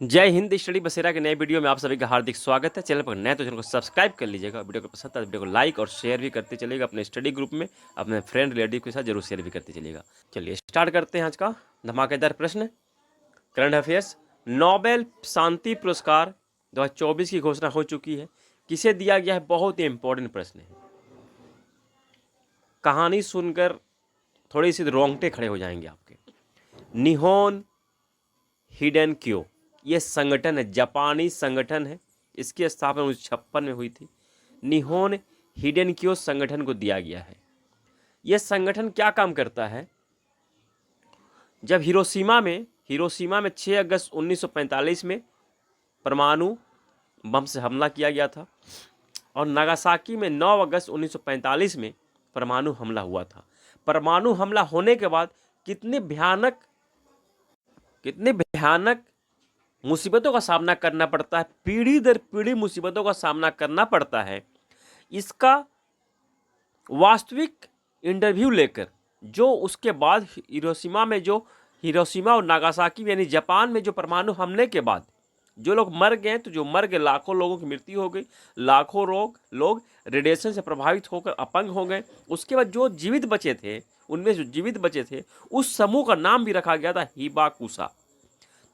जय हिंद। स्टडी बसेरा के नए वीडियो में आप सभी का हार्दिक स्वागत है। चैनल पर नए तो चैनल को सब्सक्राइब कर लीजिएगा। वीडियो को पसंद आता है वीडियो को लाइक और शेयर भी करते चलिएगा। अपने स्टडी ग्रुप में अपने फ्रेंड रिलेटिव के साथ जरूर शेयर भी करते चलिएगा। चलिए स्टार्ट करते हैं आज का धमाकेदार प्रश्न। Current affairs. नोबेल शांति पुरस्कार 2024 की घोषणा हो चुकी है। किसे दिया गया है? बहुत ही इंपॉर्टेंट प्रश्न है। कहानी सुनकर थोड़ी सी रोंगटे खड़े हो जाएंगे आपके। निहोन हिडेनक्यो ये संगठन है, जापानी संगठन है। इसकी स्थापना 1956 में हुई थी। निहोन हिडेनक्यो संगठन को दिया गया है। यह संगठन क्या काम करता है? जब हिरोशिमा में 6 अगस्त 1945 में परमाणु बम से हमला किया गया था और नागासाकी में 9 अगस्त 1945 में परमाणु हमला हुआ था। परमाणु हमला होने के बाद कितने भयानक मुसीबतों का सामना करना पड़ता है, पीढ़ी दर पीढ़ी मुसीबतों का सामना करना पड़ता है। इसका वास्तविक इंटरव्यू लेकर जो उसके बाद हिरोशिमा और नागासाकी यानी जापान में जो परमाणु हमले के बाद जो लोग मर गए, तो जो मर गए लाखों लोगों की मृत्यु हो गई, लाखों लोग रेडिएशन से प्रभावित होकर अपंग हो गए। उसके बाद जो जीवित बचे थे, उनमें जो जीवित बचे थे उस समूह का नाम भी रखा गया था हिबाकुसा।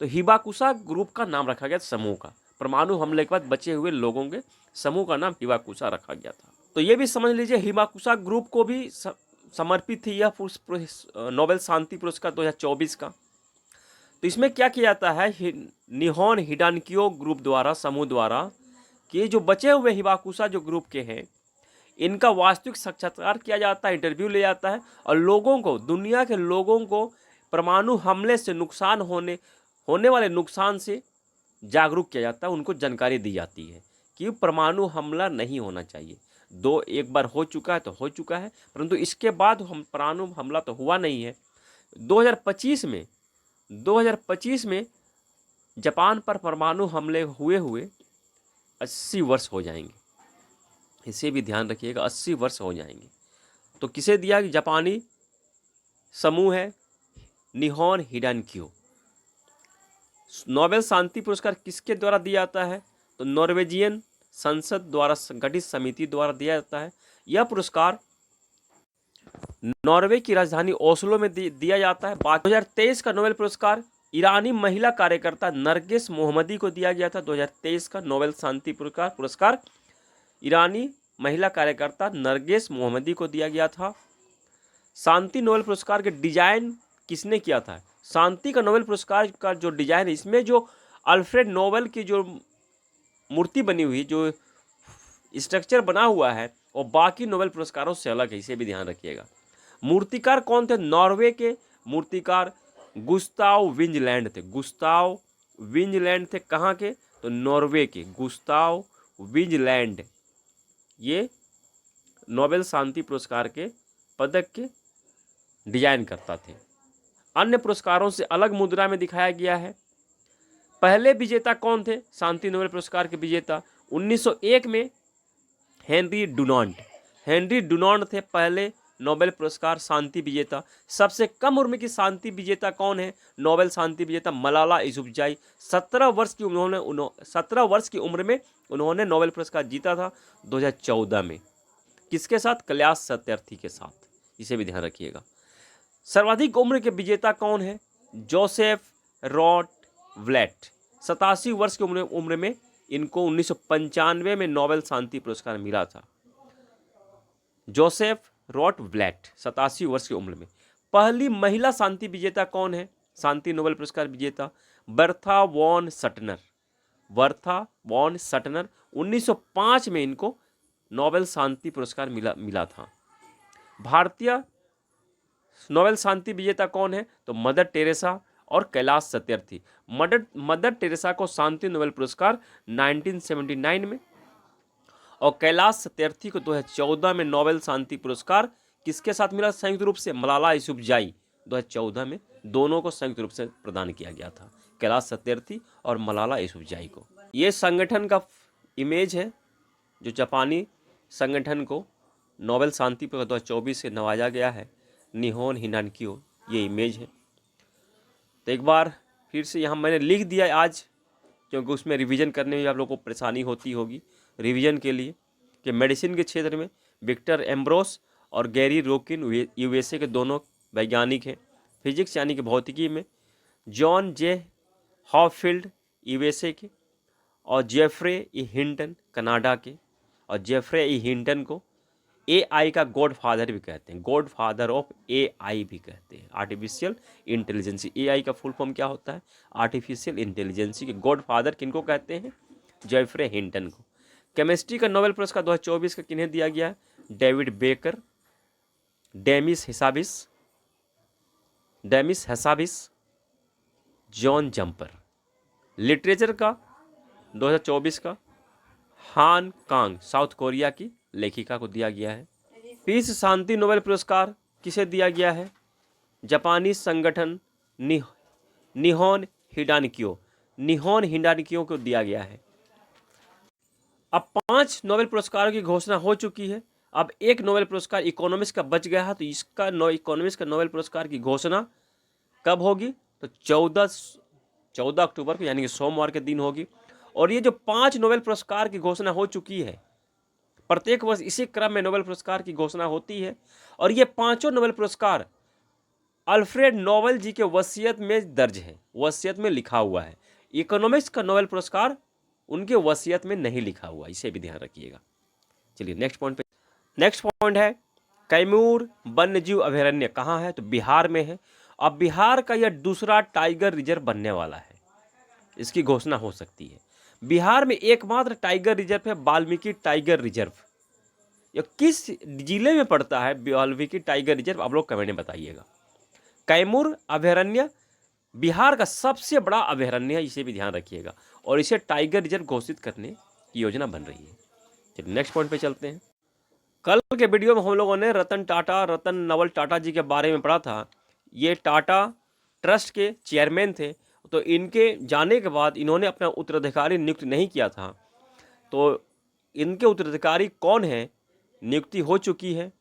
तो हिबाकुसा ग्रुप का नाम रखा गया समूह का। परमाणु हमले के बाद बचे हुए लोगों के समूह का नाम हिबाकुसा रखा गया था। तो ये भी समझ लीजिए हिबाकुसा ग्रुप को भी समर्पित थी यह नोबेल शांति पुरस्कार 2024 का। तो इसमें क्या किया जाता है? निहोन हिडानक्यो ग्रुप द्वारा, समूह द्वारा, कि जो बचे हुए हिबाकुसा जो ग्रुप के हैं इनका वास्तविक साक्षात्कार किया जाता है, इंटरव्यू लिया जाता है और लोगों को, दुनिया के लोगों को परमाणु हमले से होने वाले नुकसान से जागरूक किया जाता है। उनको जानकारी दी जाती है कि परमाणु हमला नहीं होना चाहिए। एक बार हो चुका है तो हो चुका है, परंतु इसके बाद परमाणु हमला तो हुआ नहीं है। 2025 में जापान पर परमाणु हमले हुए 80 वर्ष हो जाएंगे। इसे भी ध्यान रखिएगा, 80 वर्ष हो जाएंगे। तो किसे दिया? जापानी समूह है निहोन हिडानक्यो। नोबेल शांति पुरस्कार किसके द्वारा दिया जाता है? तो नॉर्वेजियन संसद द्वारा गठित समिति द्वारा दिया जाता है। यह पुरस्कार नॉर्वे की राजधानी ओस्लो में दिया जाता है। 2023 का नोबेल पुरस्कार ईरानी महिला कार्यकर्ता नरगिस मोहम्मदी को दिया गया था। 2023 का नोबेल शांति पुरस्कार ईरानी महिला कार्यकर्ता नरगिस मोहम्मदी को दिया गया था। शांति नोबेल पुरस्कार के डिजाइन किसने किया था? शांति का नोबेल पुरस्कार का जो डिजाइन है, इसमें जो अल्फ्रेड नोबेल की जो मूर्ति बनी हुई, जो स्ट्रक्चर बना हुआ है, वो बाकी नोबेल पुरस्कारों से अलग है। इसे भी ध्यान रखिएगा। मूर्तिकार कौन थे? नॉर्वे के मूर्तिकार गुस्ताव विंजलैंड थे। गुस्ताव विंजलैंड थे। कहाँ के? तो नॉर्वे के गुस्ताव विंजलैंड ये नोबेल शांति पुरस्कार के पदक के डिजाइन करता थे। अन्य पुरस्कारों से अलग मुद्रा में दिखाया गया है। पहले विजेता कौन थे शांति नोबेल पुरस्कार के विजेता? 1901 में हेनरी डुनांट थे पहले नोबेल पुरस्कार शांति विजेता। सबसे कम उम्र की शांति विजेता कौन है? नोबेल शांति विजेता मलाला यूसुफजई। 17 वर्ष की उम्र में उन्होंने नोबेल पुरस्कार जीता था 2014 में। किसके साथ? कैलाश सत्यार्थी के साथ। इसे भी ध्यान रखिएगा। सर्वाधिक उम्र के विजेता कौन है? जोसेफ रॉटव्लेट। 87 वर्ष की उम्र में इनको 1995 में नोबेल शांति पुरस्कार मिला था। जोसेफ रॉटव्लेट 87 वर्ष की उम्र में। पहली महिला शांति विजेता कौन है? शांति नोबेल पुरस्कार विजेता बर्था वॉन सटनर। 1905 में इनको नोबेल शांति पुरस्कार मिला था। भारतीय नोबेल शांति विजेता कौन है? तो मदर टेरेसा और कैलाश सत्यार्थी। मदर टेरेसा को शांति नोबेल पुरस्कार 1979 में और कैलाश सत्यार्थी को 2014 में नोबेल शांति पुरस्कार किसके साथ मिला संयुक्त रूप से? मलाला यूसुफजई। 2014 में दोनों को संयुक्त रूप से प्रदान किया गया था, कैलाश सत्यार्थी और मलाला यूसुफजई को। ये संगठन का इमेज है जो जापानी संगठन को नोबेल शांति पुरस्कार 2024 से नवाजा गया है। निहोन हिडानक्यो ये इमेज है। तो एक बार फिर से यहाँ मैंने लिख दिया आज क्योंकि उसमें रिवीजन करने में आप लोगों को परेशानी होती होगी रिवीजन के लिए, कि मेडिसिन के क्षेत्र में विक्टर एम्ब्रोस और गैरी रोकिन यूएसए के दोनों वैज्ञानिक हैं। फिजिक्स यानी कि भौतिकी में जॉन जे हॉफील्ड यूएसए के, और जेफरे ई हिंटन कनाडा के। और जेफरे ई हिंटन को एआई का गॉड फादर भी कहते हैं, गॉड फादर ऑफ एआई भी कहते हैं, आर्टिफिशियल इंटेलिजेंसी। एआई का फुल फॉर्म क्या होता है? आर्टिफिशियल इंटेलिजेंसी के गॉड फादर किनको कहते हैं? जेफरे हिंटन को। केमिस्ट्री का नोबेल पुरस्कार 2024 का किन्हें दिया गया है? David Baker, Demis Hassabis, John Jumper. Literature का 2024 का हान कांग, साउथ कोरिया की लेखिका को दिया गया है। पीस शांति नोबेल पुरस्कार किसे दिया गया है? जापानी संगठन निहोन हिडानिक्यो को दिया गया है। अब 5 नोबेल पुरस्कारों की घोषणा हो चुकी है। अब एक नोबेल पुरस्कार इकोनॉमिक्स का बच गया है, तो इसका इकोनॉमिक्स का नोबेल पुरस्कार की घोषणा कब होगी? तो 14 अक्टूबर को, यानी कि सोमवार के दिन होगी। और ये जो 5 नोबेल पुरस्कार की घोषणा हो चुकी है, प्रत्येक वर्ष इसी क्रम में नोबेल पुरस्कार की घोषणा होती है। और ये 5 नोबेल पुरस्कार अल्फ्रेड नोबेल जी के वसीयत में दर्ज है, वसीयत में लिखा हुआ है। इकोनॉमिक्स का नोबेल पुरस्कार उनके वसीयत में नहीं लिखा हुआ, इसे भी ध्यान रखिएगा। चलिए नेक्स्ट पॉइंट पे। नेक्स्ट पॉइंट है कैमूर वन्यजीव अभयारण्य कहाँ है? तो बिहार में है। अब बिहार का यह दूसरा टाइगर रिजर्व बनने वाला है, इसकी घोषणा हो सकती है। बिहार में एकमात्र टाइगर रिजर्व है वाल्मीकि टाइगर रिजर्व। यह किस जिले में पड़ता है वाल्मीकि टाइगर रिजर्व? आप लोग कमेंट में बताइएगा। कैमूर अभयारण्य बिहार का सबसे बड़ा अभयारण्य है, इसे भी ध्यान रखिएगा, और इसे टाइगर रिजर्व घोषित करने की योजना बन रही है। चलिए नेक्स्ट पॉइंट पे चलते हैं। कल के वीडियो में हम लोगों ने रतन नवल टाटा जी के बारे में पढ़ा था। ये टाटा ट्रस्ट के चेयरमैन थे, तो इनके जाने के बाद इन्होंने अपना उत्तराधिकारी नियुक्त नहीं किया था, तो इनके उत्तराधिकारी कौन है? नियुक्ति हो चुकी है।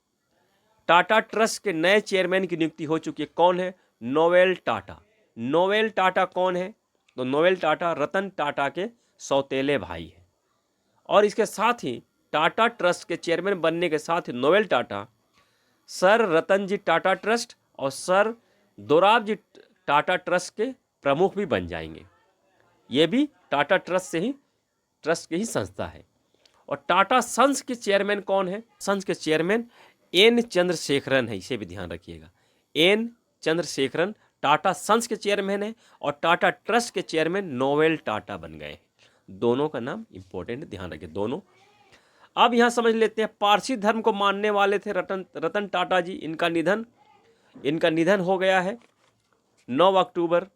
टाटा ट्रस्ट के नए चेयरमैन की नियुक्ति हो चुकी है। कौन है? नोवेल टाटा। नोवेल टाटा कौन है? तो नोवेल टाटा रतन टाटा के सौतेले भाई हैं। और इसके साथ ही टाटा ट्रस्ट के चेयरमैन बनने के साथ ही नोवेल टाटा सर रतन जी टाटा ट्रस्ट और सर दोराब जी टाटा ट्रस्ट के प्रमुख भी बन जाएंगे। ये भी टाटा ट्रस्ट की ही संस्था है। और टाटा सन्स के चेयरमैन कौन है? सन्स के चेयरमैन एन चंद्रशेखरन है, इसे भी ध्यान रखिएगा। एन चंद्रशेखरन टाटा सन्स के चेयरमैन है, और टाटा ट्रस्ट के चेयरमैन नोवेल टाटा बन गए। दोनों का नाम इंपॉर्टेंट है, ध्यान रखिए दोनों। अब यहाँ समझ लेते हैं, पारसी धर्म को मानने वाले थे रतन टाटा जी। इनका निधन हो गया है 9 अक्टूबर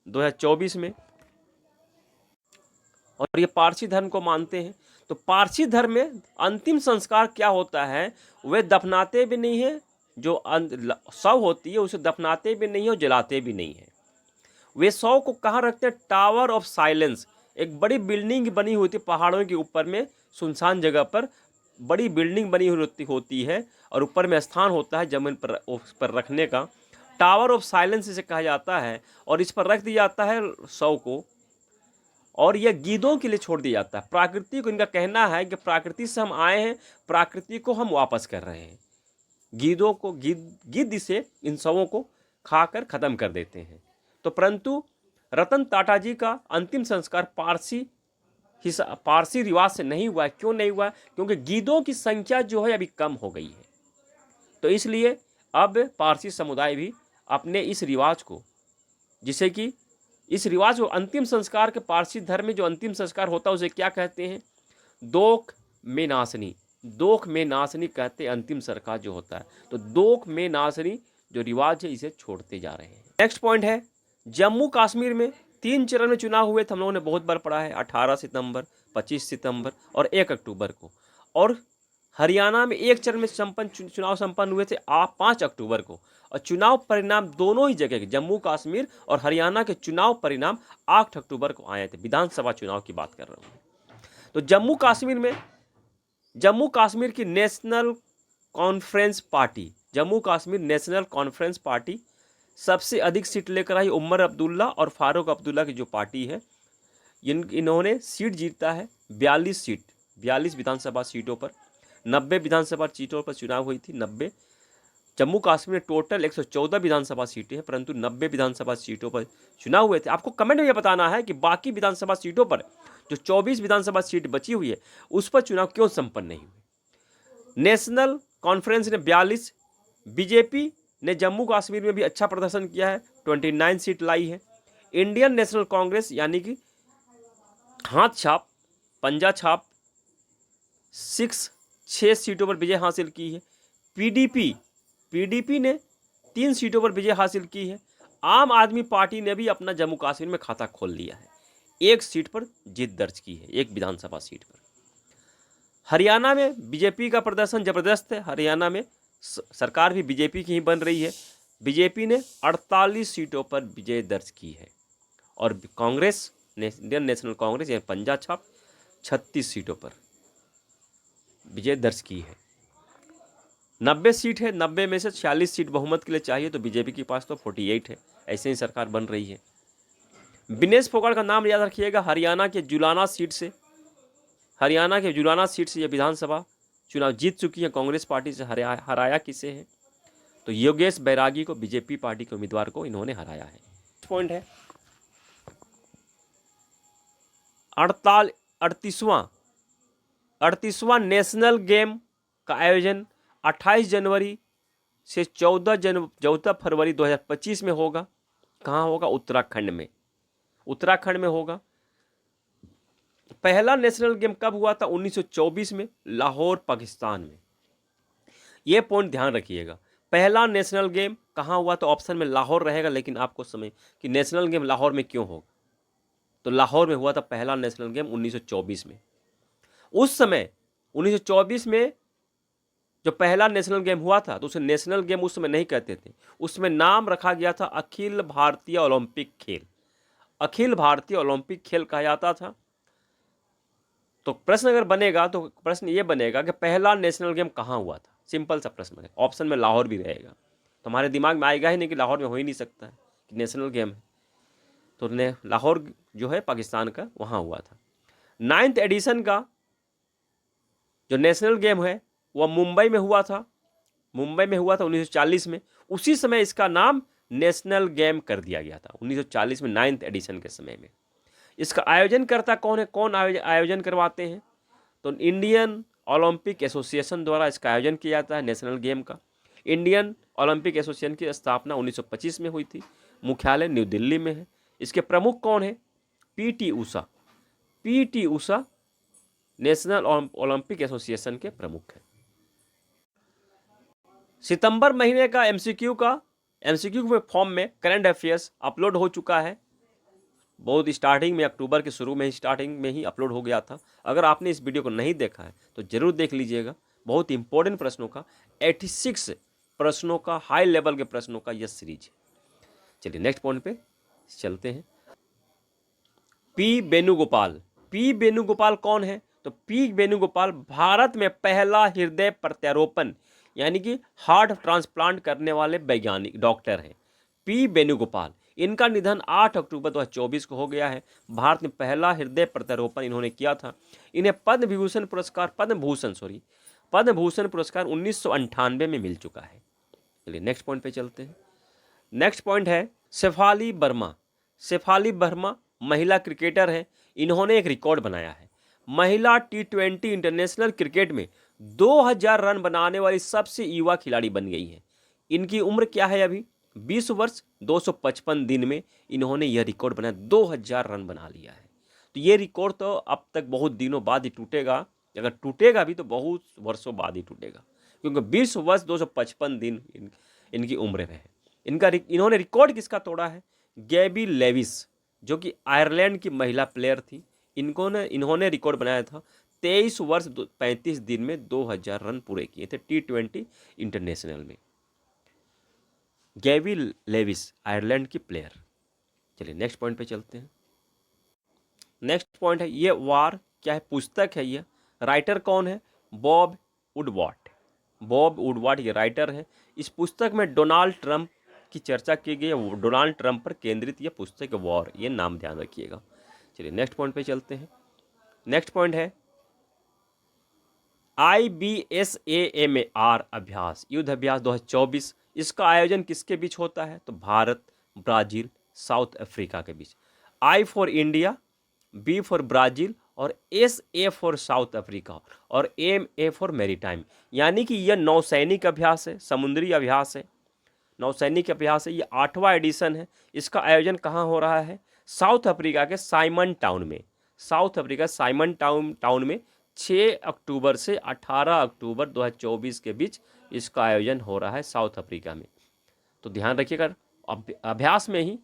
2024 में। और ये पारसी धर्म को मानते हैं। तो पारसी धर्म में अंतिम संस्कार क्या होता है? वे दफनाते भी नहीं है, जो शव होती है उसे दफनाते भी नहीं है और जलाते भी नहीं है। वे शव को कहाँ रखते हैं? टावर ऑफ साइलेंस, एक बड़ी बिल्डिंग बनी हुई थी पहाड़ों के ऊपर में, सुनसान जगह पर बड़ी बिल्डिंग बनी हुई होती है, और ऊपर में स्थान होता है जमीन पर उस पर रखने का। टावर ऑफ साइलेंस इसे कहा जाता है, और इस पर रख दिया जाता है शव को, और यह गीदों के लिए छोड़ दिया जाता है। प्रकृति को, इनका कहना है कि प्रकृति से हम आए हैं, प्रकृति को हम वापस कर रहे हैं। गिद्ध इसे इन शवों को खाकर खत्म कर देते हैं। तो परंतु रतन टाटा जी का अंतिम संस्कार पारसी रिवाज से नहीं हुआ है। क्यों नहीं हुआ? क्योंकि गीदों की संख्या जो है अभी कम हो गई है, तो इसलिए अब पारसी समुदाय भी अपने इस रिवाज को, जिसे कि इस रिवाज को अंतिम संस्कार के पारसी धर्म में जो अंतिम संस्कार होता है उसे क्या कहते हैं? दोख में नाशनी कहते हैं अंतिम संस्कार जो होता है। तो दोख में नाशनी जो रिवाज है इसे छोड़ते जा रहे हैं। नेक्स्ट पॉइंट है, जम्मू कश्मीर में 3 चरण में चुनाव हुए थे, हम लोगों ने बहुत बार पढ़ा है, 18 सितंबर, 25 सितंबर और 1 अक्टूबर को। और हरियाणा में 1 चरण में चुनाव संपन्न हुए थे 5 अक्टूबर को। और चुनाव परिणाम दोनों ही जगह के, जम्मू कश्मीर और हरियाणा के चुनाव परिणाम 8 अक्टूबर को आए थे। विधानसभा चुनाव की बात कर रहा हूँ। तो जम्मू कश्मीर की नेशनल कॉन्फ्रेंस पार्टी सबसे अधिक सीट लेकर आई। उमर अब्दुल्ला और फारूक अब्दुल्ला की जो पार्टी है, इन्होंने सीट जीता है 42 सीट, 42 विधानसभा सीटों पर। 90 विधानसभा सीटों पर चुनाव हुई थी, 90। जम्मू कश्मीर में टोटल 114 विधानसभा सीटें हैं, परंतु 90 विधानसभा सीटों पर चुनाव हुए थे। आपको कमेंट में यह बताना है कि बाकी विधानसभा सीटों पर जो 24 विधानसभा सीट बची हुई है उस पर चुनाव क्यों संपन्न नहीं हुए। नेशनल कॉन्फ्रेंस ने 42, बीजेपी ने जम्मू कश्मीर में भी अच्छा प्रदर्शन किया है, 29 सीट लाई है। इंडियन नेशनल कांग्रेस यानी कि हाथ छाप पंजा छाप 6 सीटों पर विजय हासिल की है। पीडीपी ने 3 सीटों पर विजय हासिल की है। आम आदमी पार्टी ने भी अपना जम्मू कश्मीर में खाता खोल लिया है, 1 सीट पर जीत दर्ज की है, 1 विधानसभा सीट पर। हरियाणा में बीजेपी का प्रदर्शन जबरदस्त है। हरियाणा में सरकार भी बीजेपी की ही बन रही है। बीजेपी ने 48 सीटों पर विजय दर्ज की है और कांग्रेस इंडियन नेशनल कांग्रेस यानी पंजा छाप 36 सीटों पर विजय दर्ज की है। 90 सीट है, 90 में से 46 सीट बहुमत के लिए चाहिए, तो बीजेपी के पास तो 48 है। ऐसे ही सरकार बन रही है। विनेश फोगाट का नाम याद रखिएगा। हरियाणा के जुलाना सीट से यह विधानसभा चुनाव जीत चुकी है। कांग्रेस पार्टी से हराया किसे है, तो योगेश बैरागी को, बीजेपी पार्टी के उम्मीदवार को इन्होंने हराया है। पॉइंट है 38वां नेशनल गेम का आयोजन 28 जनवरी से 14 फरवरी 2025 में होगा। कहाँ होगा? उत्तराखंड में होगा। पहला नेशनल गेम कब हुआ था? 1924 में, लाहौर, पाकिस्तान में। ये पॉइंट ध्यान रखिएगा। पहला नेशनल गेम कहाँ हुआ? तो ऑप्शन में लाहौर रहेगा, लेकिन आपको समय कि नेशनल गेम लाहौर में क्यों होगा, तो लाहौर में हुआ था पहला नेशनल गेम 1924 में। उस समय 1924 में जो पहला नेशनल गेम हुआ था, तो उसे नेशनल गेम उस समय नहीं कहते थे, उसमें नाम रखा गया था अखिल भारतीय ओलंपिक खेल। अखिल भारतीय ओलंपिक खेल कहा जाता था। तो प्रश्न अगर बनेगा तो प्रश्न ये बनेगा कि पहला नेशनल गेम कहाँ हुआ था। सिंपल सा प्रश्न है, ऑप्शन में लाहौर भी रहेगा, तो हमारे दिमाग में आएगा ही नहीं कि लाहौर में हो ही नहीं सकता है कि नेशनल गेम है। तो लाहौर जो है पाकिस्तान का, वहाँ हुआ था। 9th एडिशन का जो नेशनल गेम है वह मुंबई में हुआ था। 1940 में। उसी समय इसका नाम नेशनल गेम कर दिया गया था, 1940 में 9th एडिशन के समय में। इसका आयोजन करता कौन है? कौन आयोजन करवाते हैं? तो इंडियन ओलंपिक एसोसिएशन द्वारा इसका आयोजन किया जाता है नेशनल गेम का। इंडियन ओलंपिक एसोसिएशन की स्थापना 1925 में हुई थी। मुख्यालय न्यू दिल्ली में है। इसके प्रमुख कौन है? PT Usha national Olympic association के प्रमुख हैं। सितंबर महीने का एमसीक्यू के फॉर्म में करंट अफेयर्स अपलोड हो चुका है। बहुत स्टार्टिंग में, अक्टूबर के शुरू में ही, स्टार्टिंग में ही अपलोड हो गया था। अगर आपने इस वीडियो को नहीं देखा है तो जरूर देख लीजिएगा। बहुत इंपॉर्टेंट प्रश्नों का, 86 प्रश्नों का, हाई लेवल के प्रश्नों का यह सीरीज है। चलिए नेक्स्ट पॉइंट पे चलते हैं। पी वेणुगोपाल कौन है? तो पी वेणुगोपाल भारत में पहला हृदय प्रत्यारोपण यानी कि हार्ट ट्रांसप्लांट करने वाले वैज्ञानिक डॉक्टर हैं। पी वेणुगोपाल, इनका निधन 8 अक्टूबर 2024 को हो गया है। भारत में पहला हृदय प्रत्यारोपण इन्होंने किया था। इन्हें पद्म भूषण पुरस्कार 1998 में मिल चुका है। चलिए नेक्स्ट पॉइंट पे चलते हैं। नेक्स्ट पॉइंट है शेफाली वर्मा महिला क्रिकेटर हैं। इन्होंने एक रिकॉर्ड बनाया है। महिला T20 इंटरनेशनल क्रिकेट में 2000 रन बनाने वाली सबसे युवा खिलाड़ी बन गई है। इनकी उम्र क्या है? अभी 20 वर्ष 255 दिन में इन्होंने यह रिकॉर्ड बनाया, 2000 रन बना लिया है। तो ये रिकॉर्ड तो अब तक बहुत दिनों बाद ही टूटेगा। अगर टूटेगा भी तो बहुत वर्षों बाद ही टूटेगा, क्योंकि 20 वर्ष 255 दिन इनकी उम्र में है। इन्होंने रिकॉर्ड किसका तोड़ा है? गैबी लेविस, जो कि आयरलैंड की महिला प्लेयर थी। इन्होंने रिकॉर्ड बनाया था। 23 वर्ष 35 दिन में 2000 रन पूरे किए थे T20 इंटरनेशनल में। गैबी लेविस, आयरलैंड की प्लेयर। चलिए नेक्स्ट पॉइंट पे चलते हैं। नेक्स्ट पॉइंट है ये वार क्या है? पुस्तक है। ये राइटर कौन है? बॉब वुडवार्ड ये राइटर है। इस पुस्तक में डोनाल्ड ट्रंप की चर्चा की गई है। डोनाल्ड ट्रंप पर केंद्रित ये पुस्तक वॉर, ये नाम ध्यान रखिएगा। चलिए नेक्स्ट पॉइंट पे चलते हैं। नेक्स्ट पॉइंट है IBSAMAR अभ्यास, युद्ध अभ्यास 2024। इसका आयोजन किसके बीच होता है? तो भारत, ब्राज़ील, साउथ अफ्रीका के बीच। I for India, B for Brazil और SA फॉर साउथ अफ्रीका और MA फॉर मैरीटाइम। यानी कि यह नौसैनिक अभ्यास है, समुद्री अभ्यास है, नौसैनिक अभ्यास है। ये 8वां एडिशन है। इसका आयोजन कहाँ हो रहा है? साउथ अफ्रीका के साइमन टाउन में। साउथ अफ्रीका साइमन टाउन में 6 अक्टूबर से 18 अक्टूबर 2024 के बीच इसका आयोजन हो रहा है साउथ अफ्रीका में। तो ध्यान रखिएगा, अभ्यास में ही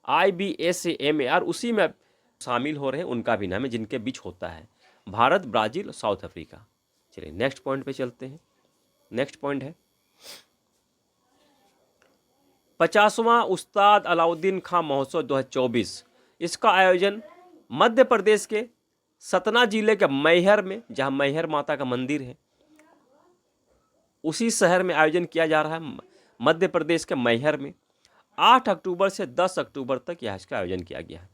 IBSAMAR उसी में शामिल हो रहे हैं, उनका भी नाम है जिनके बीच होता है, भारत, ब्राज़ील और साउथ अफ्रीका। चलिए नेक्स्ट पॉइंट पे चलते हैं। नेक्स्ट पॉइंट है 50वां उस्ताद अलाउद्दीन खां महोत्सव 2024। इसका आयोजन मध्य प्रदेश के सतना जिले के मैहर में, जहां मैहर माता का मंदिर है, उसी शहर में आयोजन किया जा रहा है, मध्य प्रदेश के मैहर में। 8 अक्टूबर से 10 अक्टूबर तक यह इसका आयोजन किया गया है।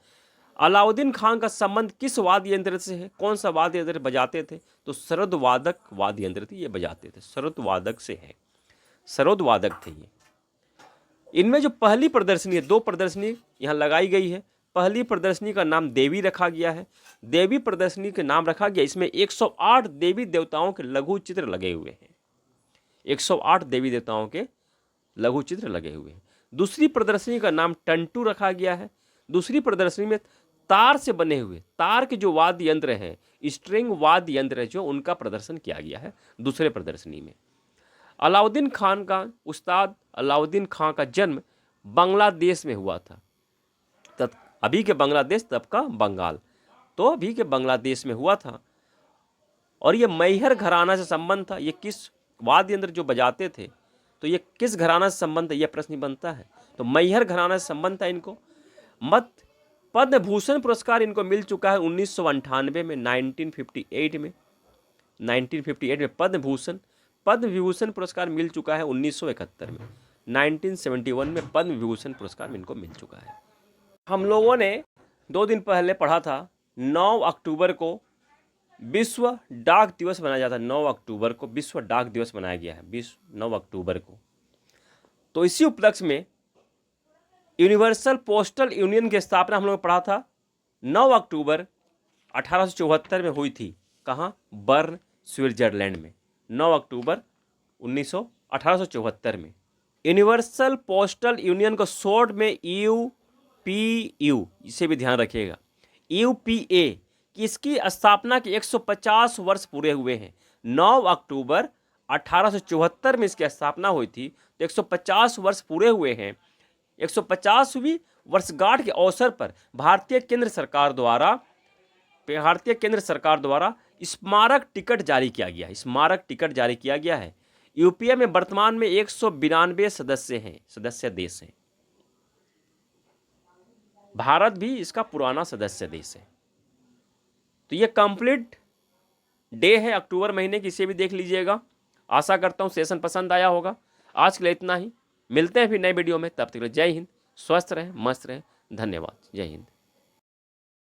अलाउद्दीन खान का संबंध किस वाद्य यंत्र से है? कौन सा वाद्य यंत्र बजाते थे? तो सरोदवादक वाद्य यंत्र थे, ये बजाते थे, सरोदवादक से है, सरोदवादक थे ये। इनमें जो पहली प्रदर्शनी है, 2 प्रदर्शनी यहाँ लगाई गई है। पहली प्रदर्शनी का नाम देवी रखा गया है, देवी प्रदर्शनी के नाम रखा गया। इसमें 108 देवी देवताओं के लघु चित्र लगे हुए हैं, 108 देवी देवताओं के लघु चित्र लगे हुए हैं। दूसरी प्रदर्शनी का नाम टंटू रखा गया है। दूसरी प्रदर्शनी में तार से बने हुए, तार के जो वाद्य यंत्र हैं, स्ट्रिंग वाद्य यंत्र है जो, उनका प्रदर्शन किया गया है दूसरे प्रदर्शनी में। अलाउद्दीन खान का, उस्ताद अलाउद्दीन खां का जन्म बांग्लादेश में हुआ था। तब अभी के बांग्लादेश, तब का बंगाल, तो अभी के बांग्लादेश में हुआ था। और ये मैहर घराना से संबंध था। ये किस वाद्य यंत्र जो बजाते थे, तो ये किस घराना से संबंध है, यह प्रश्न बनता है। तो मैहर घराना से संबंध था इनको। पद्म भूषण पुरस्कार इनको मिल चुका है 1998 में, 1958 में, 1958 में पद्म विभूषण पुरस्कार मिल चुका है 1971 में, 1971 में पद्म विभूषण पुरस्कार इनको मिल चुका है। हम लोगों ने 2 दिन पहले पढ़ा था 9 अक्टूबर को विश्व डाक दिवस मनाया जाता है। 9 अक्टूबर को विश्व डाक दिवस मनाया गया है, 9 अक्टूबर को। तो इसी उपलक्ष्य में यूनिवर्सल पोस्टल यूनियन की स्थापना हम लोग पढ़ा था 9 अक्टूबर 1874 में हुई थी। कहाँ? बर्न, स्विट्जरलैंड में, 9 अक्टूबर 1874 में। यूनिवर्सल पोस्टल यूनियन को शॉर्ट में UPU, इसे भी ध्यान रखिएगा, UPA कि इसकी स्थापना के 150 वर्ष पूरे हुए हैं। 9 अक्टूबर 1874 में इसकी स्थापना हुई थी, तो 150 वर्ष पूरे हुए हैं। 150वीं वर्षगांठ के अवसर पर भारतीय केंद्र सरकार द्वारा स्मारक टिकट जारी किया गया है। स्मारक टिकट जारी किया गया है। यूपीए में वर्तमान में 192 सदस्य देश हैं। भारत भी इसका पुराना सदस्य देश है। तो ये कंप्लीट डे है अक्टूबर महीने की, इसे भी देख लीजिएगा। आशा करता हूँ सेशन पसंद आया होगा। आज के लिए इतना ही, मिलते हैं फिर नए वीडियो में। तब तक जय हिंद, स्वस्थ रहें, मस्त रहें, धन्यवाद, जय हिंद।